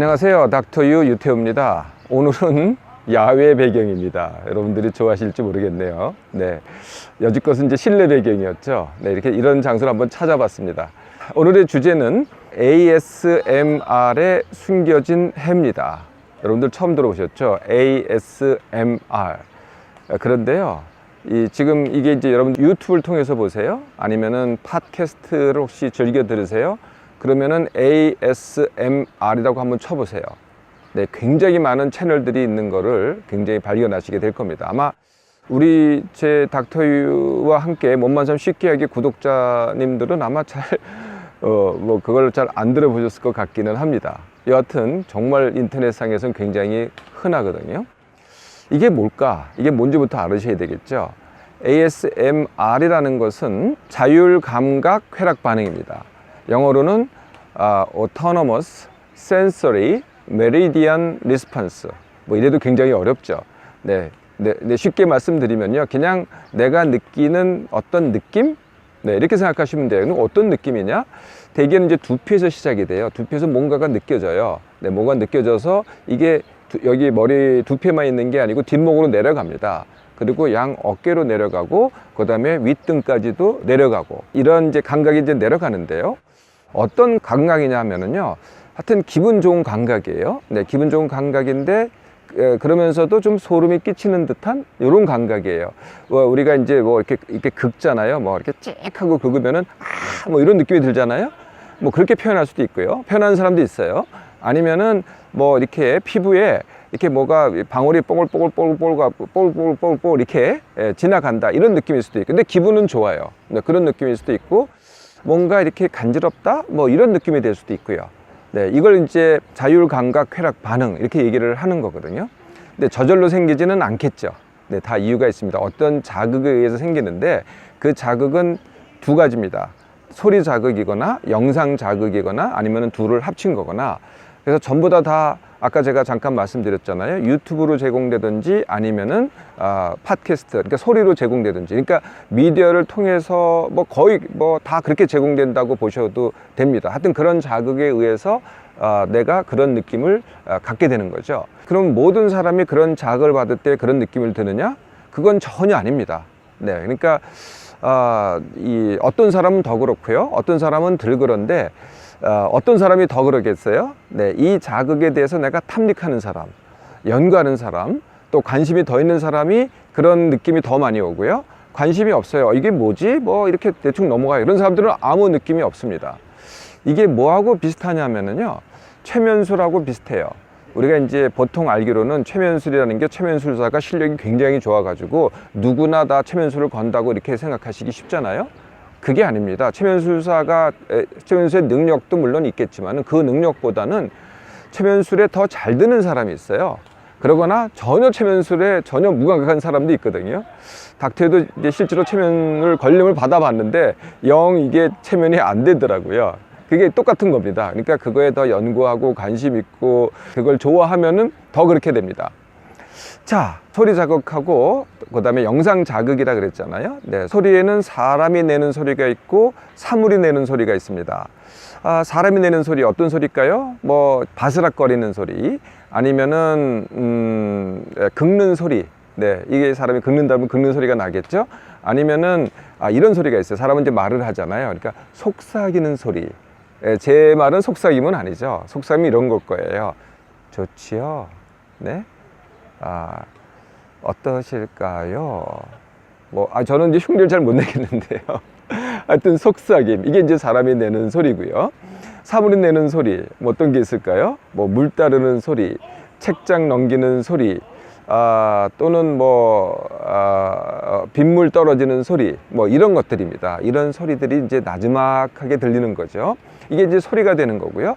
안녕하세요. 닥터유 유태우입니다. 오늘은 야외 배경입니다. 여러분들이 좋아하실지 모르겠네요. 네, 여지껏은 이제 실내 배경이었죠. 네, 이렇게 이런 장소를 한번 찾아봤습니다. 오늘의 주제는 ASMR에 숨겨진 해입니다. 여러분들 처음 들어보셨죠? ASMR. 그런데요, 지금 이게 이제 여러분 유튜브를 통해서 보세요? 아니면은 팟캐스트를 혹시 즐겨 들으세요? 그러면은 ASMR이라고 한번 쳐보세요. 네, 굉장히 많은 채널들이 있는 거를 굉장히 발견하시게 될 겁니다. 아마 우리 제 닥터유와 함께 몸만 참 쉽게 하기 구독자님들은 아마 그걸 잘 안 들어보셨을 것 같기는 합니다. 여하튼 정말 인터넷상에서는 굉장히 흔하거든요. 이게 뭘까? 이게 뭔지부터 알으셔야 되겠죠. ASMR이라는 것은 자율감각 쾌락 반응입니다. 영어로는 Autonomous Sensory Meridian Response. 뭐 이래도 굉장히 어렵죠. 네, 쉽게 말씀드리면요, 그냥 내가 느끼는 어떤 느낌? 네, 이렇게 생각하시면 돼요. 어떤 느낌이냐? 대개는 이제 두피에서 시작이 돼요. 두피에서 뭔가가 느껴져요. 네, 뭔가 느껴져서 이게 여기 머리 두피에만 있는 게 아니고 뒷목으로 내려갑니다. 그리고 양 어깨로 내려가고, 그 다음에 윗등까지도 내려가고, 이런 이제 감각이 이제 내려가는데요. 어떤 감각이냐 하면은요, 하여튼 기분 좋은 감각이에요. 네, 기분 좋은 감각인데, 그러면서도 좀 소름이 끼치는 듯한 이런 감각이에요. 우리가 이제 뭐 이렇게 긁잖아요. 뭐 이렇게 찍 하고 긁으면은, 뭐 이런 느낌이 들잖아요. 뭐 그렇게 표현할 수도 있고요. 표현하는 사람도 있어요. 아니면은 뭐 이렇게 피부에 이렇게 뭐가 방울이 뽀글뽀글 이렇게 지나간다, 이런 느낌일 수도 있고, 근데 기분은 좋아요. 네, 그런 느낌일 수도 있고, 뭔가 이렇게 간지럽다, 뭐 이런 느낌이 될 수도 있고요. 네, 이걸 이제 자율감각 쾌락 반응, 이렇게 얘기를 하는 거거든요. 근데 저절로 생기지는 않겠죠. 네, 다 이유가 있습니다. 어떤 자극에 의해서 생기는데, 그 자극은 두 가지입니다. 소리 자극이거나 영상 자극이거나 아니면 둘을 합친 거거나. 그래서 전부 다 아까 제가 잠깐 말씀드렸잖아요. 유튜브로 제공되든지 아니면은 팟캐스트, 그러니까 소리로 제공되든지, 그러니까 미디어를 통해서 뭐 거의 뭐 다 그렇게 제공된다고 보셔도 됩니다. 하여튼 그런 자극에 의해서 내가 그런 느낌을 갖게 되는 거죠. 그럼 모든 사람이 그런 자극을 받을 때 그런 느낌을 드느냐? 그건 전혀 아닙니다. 네, 그러니까 어떤 사람은 더 그렇고요, 어떤 사람은 덜 그런데, 어떤 사람이 더 그러겠어요? 네, 이 자극에 대해서 내가 탐닉하는 사람, 연구하는 사람, 또 관심이 더 있는 사람이 그런 느낌이 더 많이 오고요. 관심이 없어요. 이게 뭐지? 뭐 이렇게 대충 넘어가요. 이런 사람들은 아무 느낌이 없습니다. 이게 뭐하고 비슷하냐면요, 최면술하고 비슷해요. 우리가 이제 보통 알기로는 최면술이라는 게 최면술사가 실력이 굉장히 좋아가지고 누구나 다 최면술을 건다고 이렇게 생각하시기 쉽잖아요. 그게 아닙니다. 최면술의 능력도 물론 있겠지만 그 능력보다는 최면술에 더 잘 드는 사람이 있어요. 그러거나 전혀 최면술에 전혀 무감각한 사람도 있거든요. 닥터에도 이제 실제로 최면을 걸림을 받아봤는데 영 이게 최면이 안 되더라고요. 그게 똑같은 겁니다. 그러니까 그거에 더 연구하고 관심 있고 그걸 좋아하면은 더 그렇게 됩니다. 자, 소리 자극하고 그 다음에 영상 자극이라 그랬잖아요. 네, 소리에는 사람이 내는 소리가 있고 사물이 내는 소리가 있습니다. 사람이 내는 소리 어떤 소리일까요? 뭐 바스락거리는 소리, 아니면은 긁는 소리. 네, 이게 사람이 긁는다면 긁는 소리가 나겠죠. 아니면은 이런 소리가 있어요. 사람은 이제 말을 하잖아요. 그러니까 속삭이는 소리. 제 말은 속삭임은 아니죠. 속삭임이 이런 걸 거예요. 좋지요. 네. 어떠실까요? 저는 이제 흉내를 잘 못 내겠는데요. 하여튼 속삭임, 이게 이제 사람이 내는 소리고요. 사물이 내는 소리, 뭐 어떤 게 있을까요? 뭐 물 따르는 소리, 책장 넘기는 소리, 또는 빗물 떨어지는 소리, 뭐 이런 것들입니다. 이런 소리들이 이제 나지막하게 들리는 거죠. 이게 이제 소리가 되는 거고요.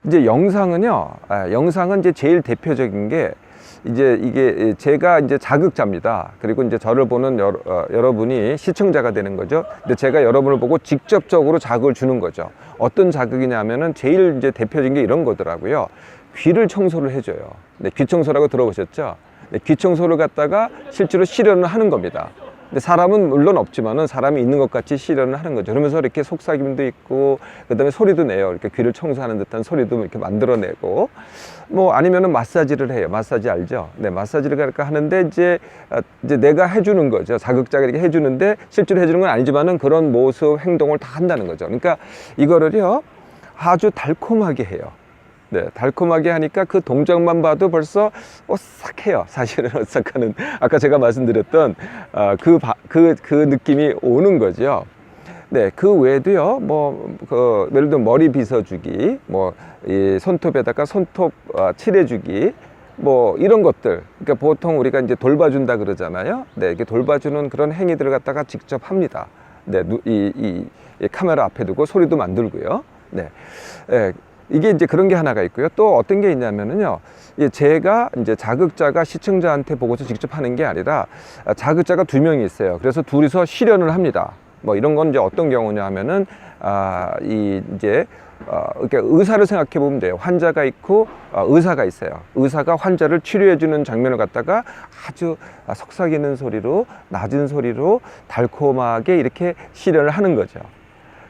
이제 영상은요, 영상은 이제 제일 대표적인 게 이제 이게 제가 이제 자극자입니다. 그리고 이제 저를 보는 여러분이 시청자가 되는 거죠. 근데 제가 여러분을 보고 직접적으로 자극을 주는 거죠. 어떤 자극이냐면은 제일 이제 대표적인 게 이런 거더라고요. 귀를 청소를 해줘요. 네, 귀 청소라고 들어보셨죠? 네, 귀 청소를 갖다가 실제로 실현을 하는 겁니다. 근데 사람은 물론 없지만은 사람이 있는 것 같이 실현을 하는 거죠. 그러면서 이렇게 속삭임도 있고, 그 다음에 소리도 내요. 이렇게 귀를 청소하는 듯한 소리도 이렇게 만들어내고, 뭐 아니면은 마사지를 해요. 마사지 알죠? 네, 마사지를 그러니까 하는데 이제 내가 해주는 거죠. 자극자가 이렇게 해주는데 실제로 해주는 건 아니지만은 그런 모습, 행동을 다 한다는 거죠. 그러니까 이거를요, 아주 달콤하게 해요. 네, 달콤하게 하니까 그 동작만 봐도 벌써 오싹해요. 사실은 오싹하는, 아까 제가 말씀드렸던 그 느낌이 오는 거죠. 네, 그 외에도요, 예를 들어 머리 빗어주기, 이 손톱에다가 손톱 칠해주기, 이런 것들. 그러니까 보통 우리가 이제 돌봐준다 그러잖아요. 네, 이렇게 돌봐주는 그런 행위들을 갖다가 직접 합니다. 네, 이 카메라 앞에 두고 소리도 만들고요. 네. 네. 이게 이제 그런 게 하나가 있고요. 또 어떤 게 있냐면은요, 제가 이제 자극자가 시청자한테 보고서 직접 하는 게 아니라 자극자가 2명이 있어요. 그래서 둘이서 실현을 합니다. 이런 건 이제 어떤 경우냐 하면은 이렇게 의사를 생각해 보면 돼요. 환자가 있고 의사가 있어요. 의사가 환자를 치료해 주는 장면을 갖다가 아주 속삭이는 소리로, 낮은 소리로 달콤하게 이렇게 실현을 하는 거죠.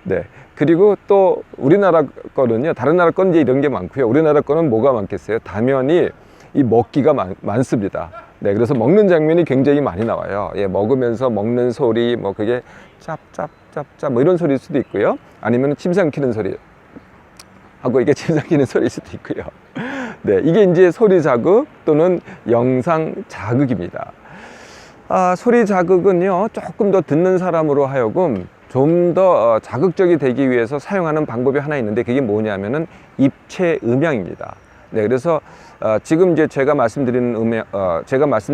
네. 그리고 또 우리나라 거는요, 다른 나라 거는 이제 이런 게 많고요. 우리나라 거는 뭐가 많겠어요? 당연히 이 먹기가 많습니다. 네, 그래서 먹는 장면이 굉장히 많이 나와요. 예, 먹으면서 먹는 소리, 그게 짭짭짭짭 이런 소리일 수도 있고요. 아니면 침 삼키는 소리 하고 이게 침 삼키는 소리일 수도 있고요. 네, 이게 이제 소리 자극 또는 영상 자극입니다. 소리 자극은요, 조금 더 듣는 사람으로 하여금 좀 더 자극적이 되기 위해서 사용하는 방법이 하나 있는데, 그게 뭐냐면은 입체 음향입니다. 네, 그래서 지금 이제 제가 말씀드리는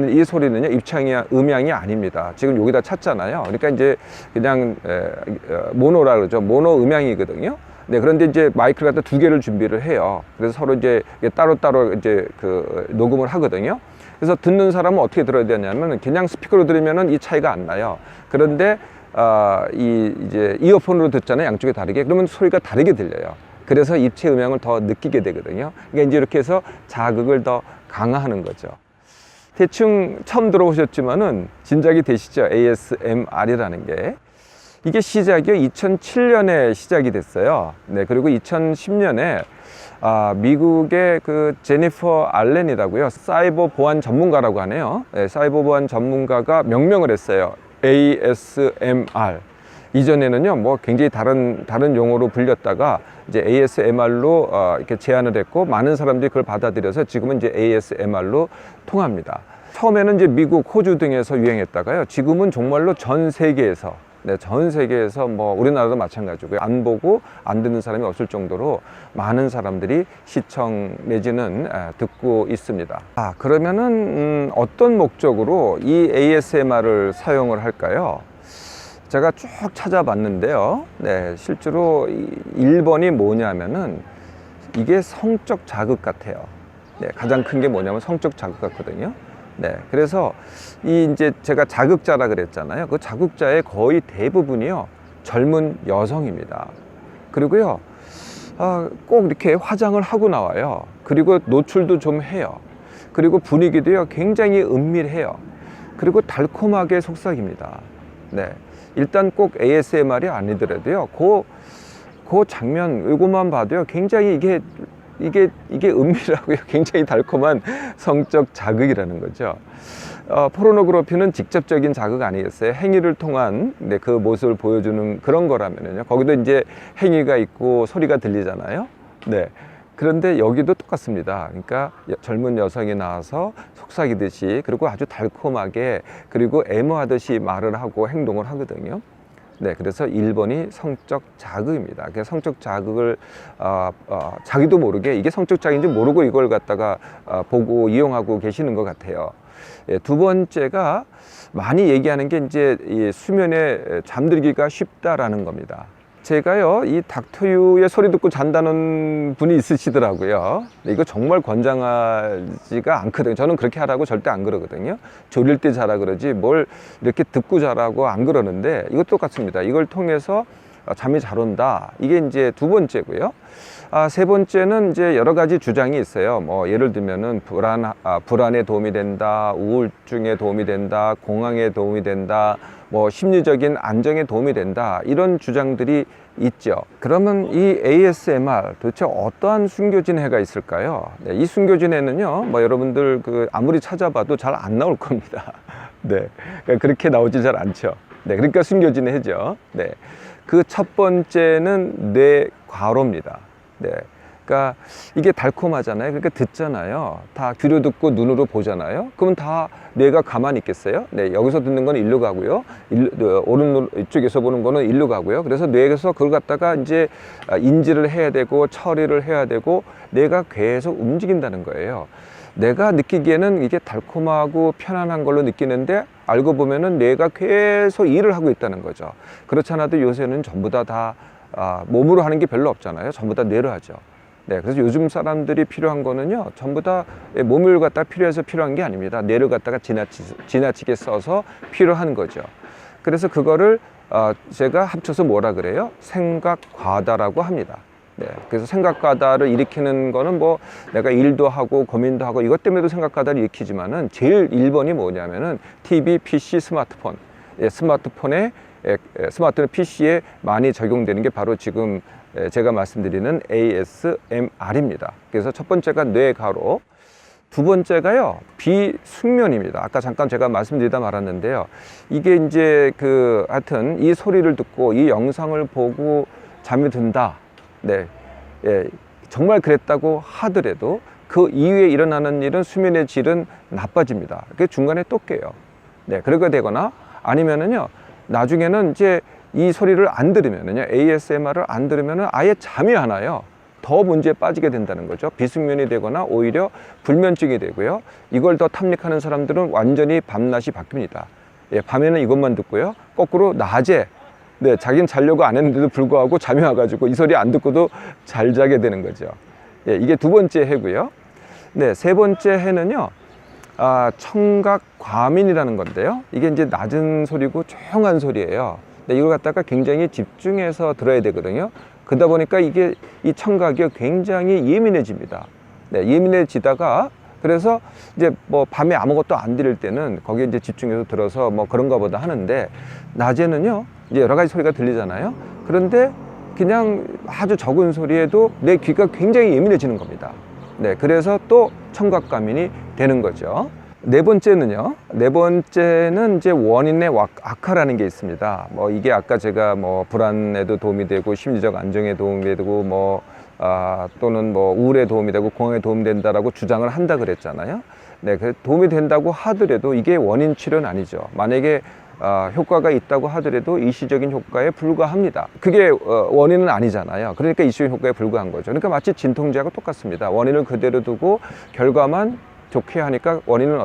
이 소리는요, 음향이 아닙니다. 지금 여기다 찼잖아요. 그러니까 이제 그냥 모노라 그러죠. 모노 음향이거든요. 네, 그런데 이제 마이크를 갖다 2개를 준비를 해요. 그래서 서로 이제 따로따로 이제 녹음을 하거든요. 그래서 듣는 사람은 어떻게 들어야 되냐면, 그냥 스피커로 들으면은 이 차이가 안 나요. 그런데 이제 이어폰으로 듣잖아요. 양쪽에 다르게. 그러면 소리가 다르게 들려요. 그래서 입체 음향을 더 느끼게 되거든요. 그러니까 이제 이렇게 해서 자극을 더 강화하는 거죠. 대충 처음 들어보셨지만은 진작이 되시죠? ASMR이라는 게. 이게 시작이 2007년에 시작이 됐어요. 네, 그리고 2010년에 미국의 그 제니퍼 알렌이라고요. 사이버 보안 전문가라고 하네요. 네, 사이버 보안 전문가가 명명을 했어요. ASMR. 이전에는요, 굉장히 다른 용어로 불렸다가 이제 ASMR로 이렇게 제안을 했고, 많은 사람들이 그걸 받아들여서 지금은 이제 ASMR로 통합니다. 처음에는 이제 미국, 호주 등에서 유행했다가요, 지금은 정말로 전 세계에서, 네, 전 세계에서 우리나라도 마찬가지고요, 안 보고 안 듣는 사람이 없을 정도로 많은 사람들이 시청 내지는 듣고 있습니다. 그러면은 어떤 목적으로 이 ASMR을 사용을 할까요? 제가 쭉 찾아봤는데요. 네, 실제로 1번이 뭐냐면은 이게 성적 자극 같아요. 네, 가장 큰 게 뭐냐면 성적 자극 같거든요. 네, 그래서 이제 제가 자극자라 그랬잖아요. 그 자극자의 거의 대부분이요, 젊은 여성입니다. 그리고요, 꼭 이렇게 화장을 하고 나와요. 그리고 노출도 좀 해요. 그리고 분위기도요, 굉장히 은밀해요. 그리고 달콤하게 속삭입니다. 네, 일단 꼭 ASMR이 아니더라도요, 그 장면, 이것만 봐도요, 굉장히 이게 은밀하고요, 굉장히 달콤한 성적 자극이라는 거죠. 포르노그래피는 직접적인 자극 아니겠어요? 행위를 통한 그 모습을 보여주는 그런 거라면요. 거기도 이제 행위가 있고 소리가 들리잖아요. 네. 그런데 여기도 똑같습니다. 그러니까 젊은 여성이 나와서 속삭이듯이, 그리고 아주 달콤하게, 그리고 애무하듯이 말을 하고 행동을 하거든요. 네, 그래서 1번이 성적 자극입니다. 그래서 성적 자극을 자기도 모르게 이게 성적 자극인지 모르고 이걸 갖다가 보고 이용하고 계시는 것 같아요. 예, 2번째가 많이 얘기하는 게 이제 이 수면에 잠들기가 쉽다라는 겁니다. 제가요, 이 닥터유의 소리 듣고 잔다는 분이 있으시더라고요. 이거 정말 권장하지가 않거든요. 저는 그렇게 하라고 절대 안 그러거든요. 졸릴 때 자라 그러지 뭘 이렇게 듣고 자라고 안 그러는데, 이것도 똑같습니다. 이걸 통해서 잠이 잘 온다. 이게 이제 두 번째고요. 세 번째는 이제 여러 가지 주장이 있어요. 뭐 예를 들면은 불안에 도움이 된다, 우울증에 도움이 된다, 공황에 도움이 된다, 뭐 심리적인 안정에 도움이 된다, 이런 주장들이 있죠. 그러면 이 ASMR 도대체 어떠한 숨겨진 해가 있을까요? 네, 이 숨겨진 해는요, 뭐 여러분들 아무리 찾아봐도 잘 안 나올 겁니다. 네, 그렇게 나오지 잘 않죠. 네, 그러니까 숨겨진 해죠. 네, 그 첫 번째는 뇌과로입니다. 네, 그러니까 이게 달콤하잖아요. 그러니까 듣잖아요. 다 귀로 듣고 눈으로 보잖아요. 그러면 다 뇌가 가만히 있겠어요? 네, 여기서 듣는 건 일로 가고요. 오른 이쪽에서 보는 거는 일로 가고요. 그래서 뇌에서 그걸 갖다가 이제 인지를 해야 되고 처리를 해야 되고 뇌가 계속 움직인다는 거예요. 내가 느끼기에는 이게 달콤하고 편안한 걸로 느끼는데 알고 보면은 뇌가 계속 일을 하고 있다는 거죠. 그렇지 않아도 요새는 전부 다 몸으로 하는 게 별로 없잖아요. 전부 다 뇌로 하죠. 네, 그래서 요즘 사람들이 필요한 거는요, 전부 다 몸을 갖다 필요해서 필요한 게 아닙니다. 뇌를 갖다가 지나치게 써서 필요한 거죠. 그래서 그거를 제가 합쳐서 뭐라 그래요? 생각과다라고 합니다. 네, 그래서 생각과다를 일으키는 거는 뭐 내가 일도 하고 고민도 하고 이것 때문에도 생각과다를 일으키지만은 제일 1번이 뭐냐면은 TV, PC, 스마트폰. 스마트폰, PC에 많이 적용되는 게 바로 지금 제가 말씀드리는 ASMR입니다. 그래서 첫 번째가 뇌과로, 두 번째가요, 비숙면입니다. 아까 잠깐 제가 말씀드리다 말았는데요. 이게 이제 하여튼 이 소리를 듣고 이 영상을 보고 잠이 든다. 네, 정말 그랬다고 하더라도 그 이후에 일어나는 일은 수면의 질은 나빠집니다. 그 중간에 또 깨요. 네, 그렇게 되거나 아니면은요, 나중에는 이제 이 소리를 안 들으면은요, ASMR을 안 들으면은 아예 잠이 안 와요. 더 문제에 빠지게 된다는 거죠. 비숙면이 되거나 오히려 불면증이 되고요. 이걸 더 탐닉하는 사람들은 완전히 밤낮이 바뀝니다. 밤에는 이것만 듣고요. 거꾸로 낮에, 네, 자기는 자려고 안 했는데도 불구하고 잠이 와가지고 이 소리 안 듣고도 잘 자게 되는 거죠. 이게 두 번째 해고요. 네, 세 번째 해는요, 청각과민이라는 건데요. 이게 이제 낮은 소리고 조용한 소리예요. 근데 이걸 갖다가 굉장히 집중해서 들어야 되거든요. 그러다 보니까 이 청각이 굉장히 예민해집니다. 네, 예민해지다가 그래서 이제 뭐 밤에 아무것도 안 들릴 때는 거기에 이제 집중해서 들어서 뭐 그런가 보다 하는데, 낮에는요, 이제 여러 가지 소리가 들리잖아요. 그런데 그냥 아주 적은 소리에도 내 귀가 굉장히 예민해지는 겁니다. 네, 그래서 또 청각과민이 되는 거죠. 네 번째는요, 네 번째는 이제 원인의 악화라는 게 있습니다. 뭐 이게 아까 제가 뭐 불안에도 도움이 되고 심리적 안정에 도움이 되고 또는 뭐 우울에 도움이 되고 공황에 도움이 된다라고 주장을 한다 그랬잖아요. 네, 그 도움이 된다고 하더라도 이게 원인 치료는 아니죠. 만약에 효과가 있다고 하더라도 일시적인 효과에 불과합니다. 그게 원인은 아니잖아요. 그러니까 일시적인 효과에 불과한 거죠. 그러니까 마치 진통제하고 똑같습니다. 원인을 그대로 두고 결과만 좋게 하니까 원인은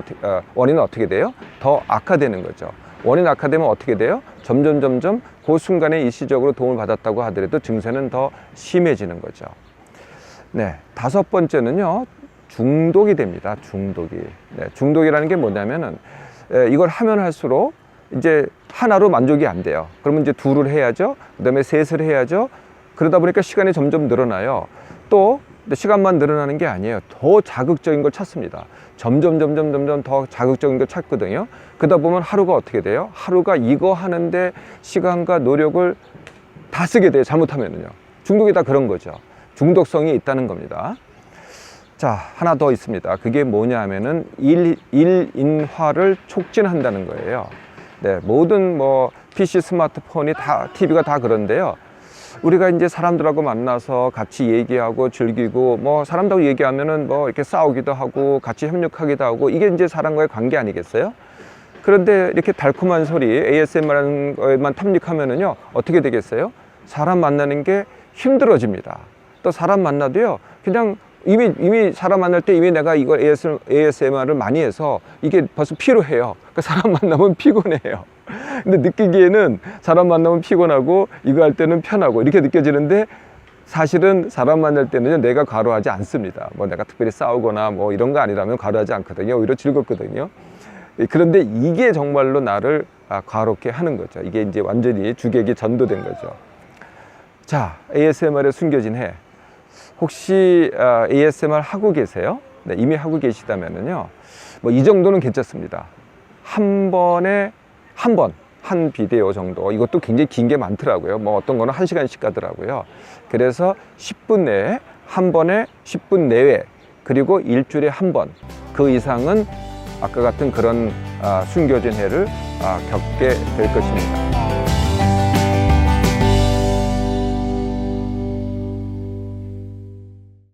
어떻게 돼요? 더 악화되는 거죠. 원인 악화되면 어떻게 돼요? 점점 그 순간에 일시적으로 도움을 받았다고 하더라도 증세는 더 심해지는 거죠. 네, 다섯 번째는요, 중독이 됩니다. 중독이. 네, 중독이라는 게 뭐냐면은 이걸 하면 할수록 이제 하나로 만족이 안 돼요. 그러면 이제 둘을 해야죠. 그다음에 셋을 해야죠. 그러다 보니까 시간이 점점 늘어나요. 또 시간만 늘어나는 게 아니에요. 더 자극적인 걸 찾습니다. 점점 더 자극적인 걸 찾거든요. 그러다 보면 하루가 어떻게 돼요? 하루가 이거 하는데 시간과 노력을 다 쓰게 돼요. 잘못하면은요. 중독이 다 그런 거죠. 중독성이 있다는 겁니다. 자, 하나 더 있습니다. 그게 뭐냐 하면은 일인화를 촉진한다는 거예요. 네, 모든 뭐 PC, 스마트폰이 다, TV가 다 그런데요. 우리가 이제 사람들하고 만나서 같이 얘기하고 즐기고 뭐 사람들하고 얘기하면은 뭐 이렇게 싸우기도 하고 같이 협력하기도 하고 이게 이제 사람과의 관계 아니겠어요? 그런데 이렇게 달콤한 소리, ASMR라는 거에만 탐닉하면은요, 어떻게 되겠어요? 사람 만나는 게 힘들어집니다. 또 사람 만나도요, 그냥 이미 사람 만날 때 이미 내가 이걸 ASMR을 많이 해서 이게 벌써 피로해요. 그러니까 사람 만나면 피곤해요. 근데 느끼기에는 사람 만나면 피곤하고 이거 할 때는 편하고 이렇게 느껴지는데, 사실은 사람 만날 때는 내가 과로하지 않습니다. 뭐 내가 특별히 싸우거나 뭐 이런 거 아니라면 과로하지 않거든요. 오히려 즐겁거든요. 그런데 이게 정말로 나를 과롭게 하는 거죠. 이게 이제 완전히 주객이 전도된 거죠. 자, ASMR의 숨겨진 해. 혹시 ASMR 하고 계세요? 네, 이미 하고 계시다면요. 뭐 이 정도는 괜찮습니다. 한 번에 한 비디오 정도. 이것도 굉장히 긴 게 많더라고요. 뭐 어떤 거는 1시간씩 가더라고요. 그래서 10분 내에 한 번에 10분 내외, 그리고 일주일에 한 번, 그 이상은 아까 같은 그런 숨겨진 해를 겪게 될 것입니다.